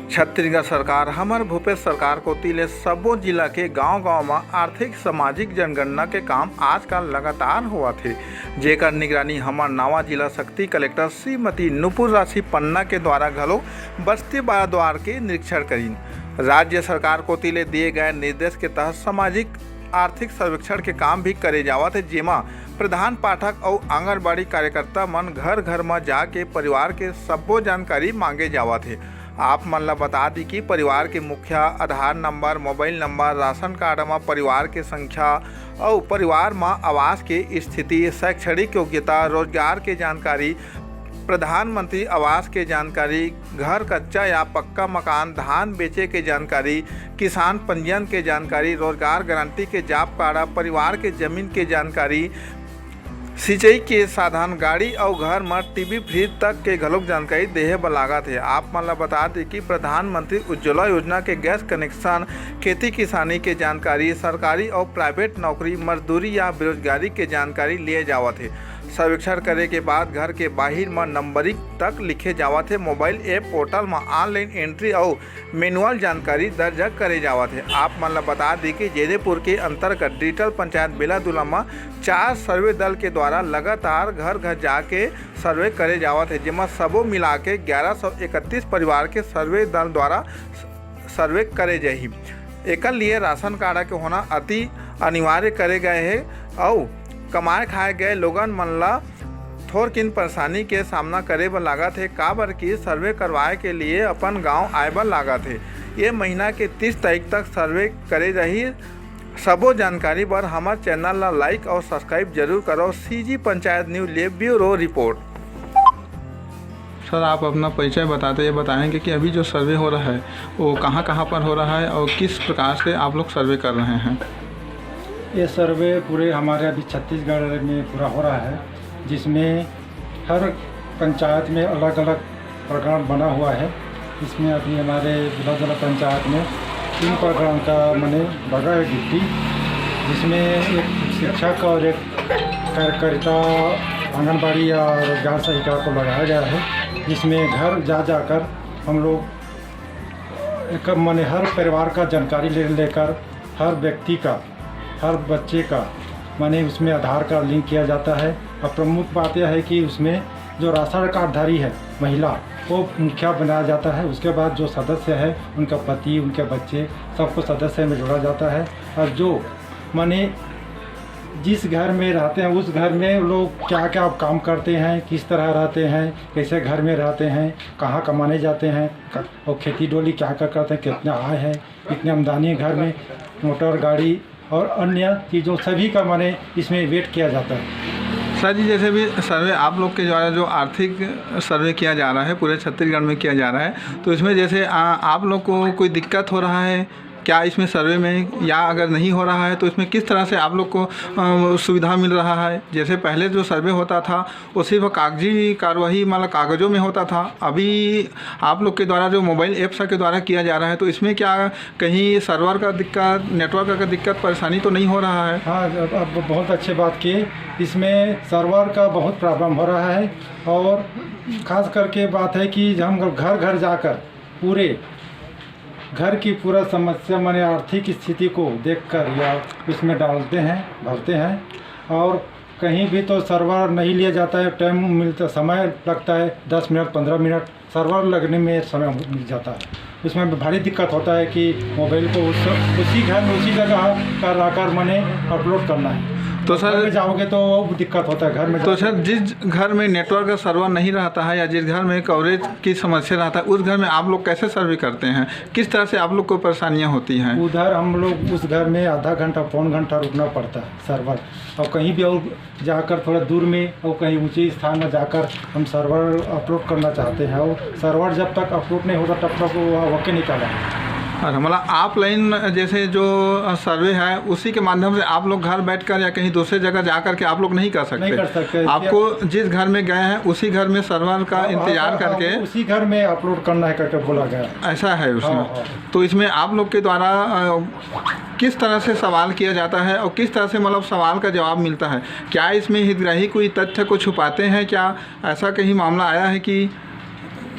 छत्तीसगढ़ सरकार हमर भूपेश सरकार कोती ले सब्बो जिला के गांव-गांव म आर्थिक सामाजिक जनगणना के काम आजकल लगातार होवत हे, जेकर निगरानी हमर नवा जिला शक्ति कलेक्टर श्रीमती नुपुर राशि पन्ना के द्वारा घलो बस्ती बाराद्वार के निरीक्षण करीन। राज्य सरकार कोती ले दिए गए निर्देश के तहत सामाजिक आर्थिक सर्वेक्षण के काम भी करे जावत है, जेमा प्रधान पाठक और आंगनबाड़ी कार्यकर्ता मन घर घर में जाके परिवार के सब्बो जानकारी मांगे जावत है। आप मन ला बता दी कि परिवार के मुखिया, Aadhaar number, mobile number, ration card में परिवार के संख्या और परिवार में आवास के स्थिति, शैक्षणिक योग्यता, रोजगार के जानकारी, प्रधानमंत्री आवास के जानकारी, घर कच्चा या पक्का मकान, धान बेचे के जानकारी, किसान पंजीयन के जानकारी, रोजगार गारंटी के जॉब कार्ड, परिवार के जमीन के जानकारी, सिंचाई के साधन, गाड़ी और घर में टीवी फ्रिज तक के घलोक जानकारी देहे बर लागत है। आप मन ला बता दें कि प्रधानमंत्री उज्ज्वला योजना के गैस कनेक्शन, खेती किसानी के जानकारी, सरकारी और प्राइवेट नौकरी, मजदूरी या बेरोजगारी के जानकारी लिए जावत है। सर्वेक्षण करे के बाद घर के बाहर में नंबरिंग तक लिखे जावत है। मोबाइल ऐप पोर्टल में ऑनलाइन एंट्री और मैनुअल जानकारी दर्ज करे जावत है। आप मन ला बता दी कि जैदेपुर के अंतर्गत डिजिटल पंचायत बेलादुला में 4 सर्वे दल के द्वारा लगातार घर घर जाके सर्वे करे जावत है, जिसमें सबो मिला के 1131 परिवार के सर्वे दल द्वारा सर्वे करे जाही। एक लिए राशन कार्ड के होना अति अनिवार्य करे गए है और कमाए खाए गए लोगन मन ला थोर किन परेशानी के सामना करे बर लागत है, काबर की सर्वे करवाए के लिए अपन गांव आए बर लागत है। ये महीना के 30 तारीख तक सर्वे करे रही। सबो जानकारी बर हमार चैनल ला लाइक और सब्सक्राइब जरूर करो। सीजी पंचायत न्यूज़ ले ब्यूरो रिपोर्ट। सर, आप अपना परिचय बताएंगे कि अभी जो सर्वे हो रहा है वो कहाँ पर हो रहा है और किस प्रकार से आप लोग सर्वे कर रहे हैं? ये सर्वे पूरे हमारे अभी छत्तीसगढ़ में पूरा हो रहा है, जिसमें हर पंचायत में अलग अलग प्रोग्राम बना हुआ है। इसमें अभी हमारे जिला पंचायत में 3 प्रोग्राम का मैंने बगा है ड्यूटी, जिसमें एक शिक्षक और एक कार्यकर्ता आंगनबाड़ी या रोजगार सहायिका को लगाया गया है, जिसमें घर जाकर हम लोग एक मैंने हर परिवार का जानकारी लेकर हर व्यक्ति का, हर बच्चे का माने उसमें आधार कार्ड लिंक किया जाता है। और प्रमुख बात यह है कि उसमें जो राशन कार्डधारी है महिला, वो मुखिया बनाया जाता है। उसके बाद जो सदस्य है उनका पति, उनके बच्चे, सबको सदस्य में जोड़ा जाता है। और जो माने जिस घर में रहते हैं उस घर में लोग क्या क्या काम करते हैं, किस तरह रहते हैं, कैसे घर में रहते हैं, कहाँ कमाने जाते हैं और खेती डोली क्या क्या करते हैं, कितना आय है, कितनी आमदनी है घर में, मोटर गाड़ी और अन्य चीज़ों सभी का माने इसमें वेट किया जाता है। सर जी, जैसे भी सर्वे आप लोग के द्वारा जो आर्थिक सर्वे किया जा रहा है पूरे छत्तीसगढ़ में किया जा रहा है, तो इसमें जैसे आप लोग को कोई दिक्कत हो रहा है क्या इसमें सर्वे में, या अगर नहीं हो रहा है तो इसमें किस तरह से आप लोग को सुविधा मिल रहा है? जैसे पहले जो सर्वे होता था वो सिर्फ कागजी कार्रवाई मतलब कागज़ों में होता था, अभी आप लोग के द्वारा जो मोबाइल ऐप्स के द्वारा किया जा रहा है, तो इसमें क्या कहीं सर्वर का दिक्कत, नेटवर्क का दिक्कत, परेशानी तो नहीं हो रहा है? हाँ, अब बहुत अच्छी बात की। इसमें सर्वर का बहुत प्रॉब्लम हो रहा है और ख़ास करके बात है कि हम घर घर जाकर पूरे घर की पूरा समस्या माने आर्थिक स्थिति को देखकर या उसमें डालते हैं, भरते हैं। और कहीं भी तो सर्वर नहीं लिया जाता है, टाइम मिलता, समय लगता है 10 मिनट 15 मिनट सर्वर लगने में समय मिल जाता है। उसमें भारी दिक्कत होता है कि मोबाइल को उसी घर में उसी जगह कर आकर मैंने अपलोड करना है, तो सर जाओगे तो दिक्कत होता है घर में। तो सर, जिस घर में नेटवर्क का सर्वर नहीं रहता है या जिस घर में कवरेज की समस्या रहता है उस घर में आप लोग कैसे सर्वे करते हैं? किस तरह से आप लोग को परेशानियां होती हैं? उधर हम लोग उस घर में आधा घंटा पौन घंटा रुकना पड़ता है सर्वर, और कहीं भी और जाकर थोड़ा दूर में और कहीं ऊंचे स्थान में जाकर हम सर्वर अपलोड करना चाहते हैं, और सर्वर जब तक अपलोड नहीं होता तब तक वो वक़्त निकाला। अच्छा, मतलब ऑफलाइन जैसे जो सर्वे है उसी के माध्यम से आप लोग घर बैठकर या कहीं दूसरे जगह जाकर के आप लोग नहीं कर सकते? नहीं कर सकते। आपको जिस घर में गए हैं उसी घर में सर्वर का इंतजार करके उसी घर में अपलोड करना है करके बोला गया। ऐसा है उसमें? हाँ। तो इसमें आप लोग के द्वारा किस तरह से सवाल किया जाता है और किस तरह से मतलब सवाल का जवाब मिलता है? क्या इसमें हितग्राही कोई तथ्य को छुपाते हैं? क्या ऐसा कहीं मामला आया है कि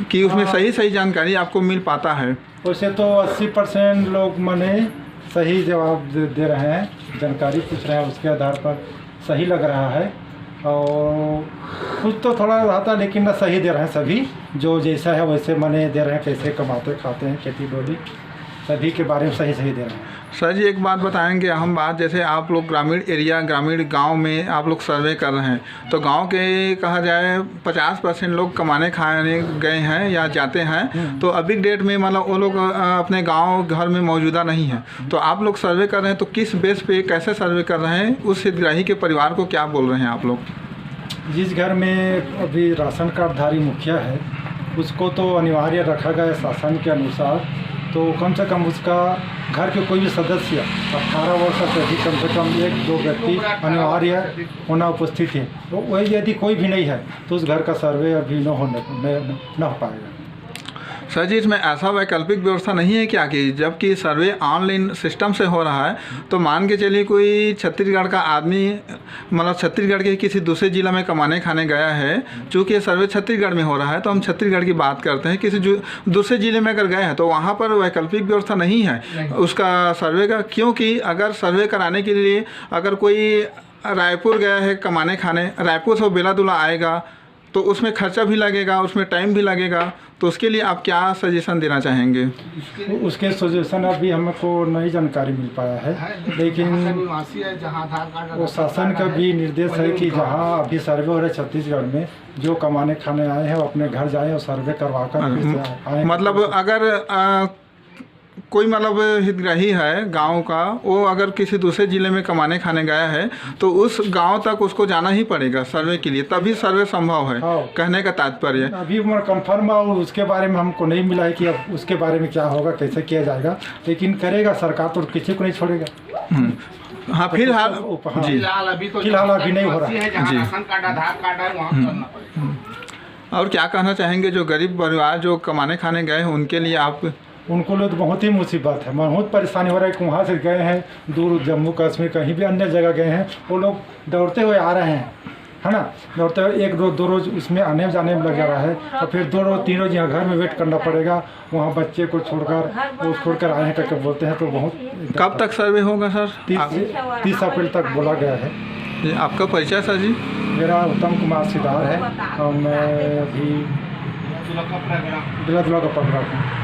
कि उसमें सही जानकारी आपको मिल पाता है? वैसे तो 80% लोग माने सही जवाब दे रहे हैं, जानकारी पूछ रहे हैं, उसके आधार पर सही लग रहा है। और कुछ तो थोड़ा रहता लेकिन ना सही दे रहे हैं सभी, जो जैसा है वैसे माने दे रहे हैं, कैसे कमाते खाते हैं खेती बाड़ी सभी के बारे में सही दे रहे हैं। सर जी एक बात बताएंगे, हम बात जैसे आप लोग ग्रामीण गांव में आप लोग सर्वे कर रहे हैं, तो गांव के कहा जाए 50% लोग कमाने खाने गए हैं या जाते हैं, तो अभी डेट में मतलब वो लोग अपने गांव घर में मौजूदा नहीं है। तो आप लोग सर्वे कर रहे हैं तो किस बेस पे कैसे सर्वे कर रहे हैं? उस हितग्राही के परिवार को क्या बोल रहे हैं आप लोग? जिस घर में अभी राशन कार्डधारी मुखिया है उसको तो अनिवार्य रखा गया शासन के अनुसार, तो कम से कम उसका घर के कोई भी सदस्य 18 वर्ष से अधिक कम से कम 1-2 व्यक्ति अनिवार्य होना उपस्थित है। तो वही यदि कोई भी नहीं है तो उस घर का सर्वे अभी न हो पाएगा। सर जी इसमें ऐसा वैकल्पिक व्यवस्था नहीं है क्या कि जबकि सर्वे ऑनलाइन सिस्टम से हो रहा है, तो मान के चलिए कोई छत्तीसगढ़ का आदमी मतलब छत्तीसगढ़ के किसी दूसरे ज़िला में कमाने खाने गया है, चूँकि सर्वे छत्तीसगढ़ में हो रहा है तो हम छत्तीसगढ़ की बात करते हैं, किसी दूसरे ज़िले में अगर गए हैं तो वहाँ पर वैकल्पिक व्यवस्था नहीं है उसका सर्वे का। क्योंकि अगर सर्वे कराने के लिए अगर कोई रायपुर गया है कमाने खाने, रायपुर से बेलादुला आएगा तो उसमें खर्चा भी लगेगा, उसमें टाइम भी लगेगा, तो उसके लिए आप क्या सजेशन देना चाहेंगे? उसके सजेशन अभी हमको नई जानकारी मिल पाया है, लेकिन वो शासन का भी निर्देश है कि जहाँ अभी सर्वे हो रहा है छत्तीसगढ़ में, जो कमाने खाने आए हैं वो अपने घर जाएं और सर्वे करवा कर आए। मतलब अगर कोई मतलब हितग्राही है गांव का, वो अगर किसी दूसरे ज़िले में कमाने खाने गया है तो उस गांव तक उसको जाना ही पड़ेगा सर्वे के लिए, तभी सर्वे संभव है। हाँ। कहने का तात्पर्य अभी कंफर्म और उसके बारे में हमको नहीं मिला है कि अब उसके बारे में क्या होगा, कैसे किया जाएगा, लेकिन करेगा सरकार तो किसी को नहीं छोड़ेगा। हाँ फिलहाल जी फिलहाल अभी नहीं हो रहा है जी। और क्या कहना चाहेंगे जो गरीब परिवार जो कमाने खाने गए हैं उनके लिए आप? उनको लिए तो बहुत ही मुसीबत है, बहुत परेशानी हो रहा है कि वहाँ से गए हैं दूर जम्मू कश्मीर कहीं भी अन्य जगह गए हैं, वो लोग दौड़ते हुए आ रहे हैं, है ना, दौड़ते हुए 1-2 रोज़ उसमें आने जाने में लग जा रहा है, और फिर 2 रोज़ 3 रोज़ यहाँ घर में वेट करना पड़ेगा, वहाँ बच्चे को छोड़कर आए हैं करके बोलते हैं। तो बहुत कब तक सर्वे होगा सर? 30 अप्रैल तक बोला गया है। आपका परिचय सर जी? मेरा उत्तम कुमार सिदार है और मैं अभी बिलादुला का पकड़ा हूँ।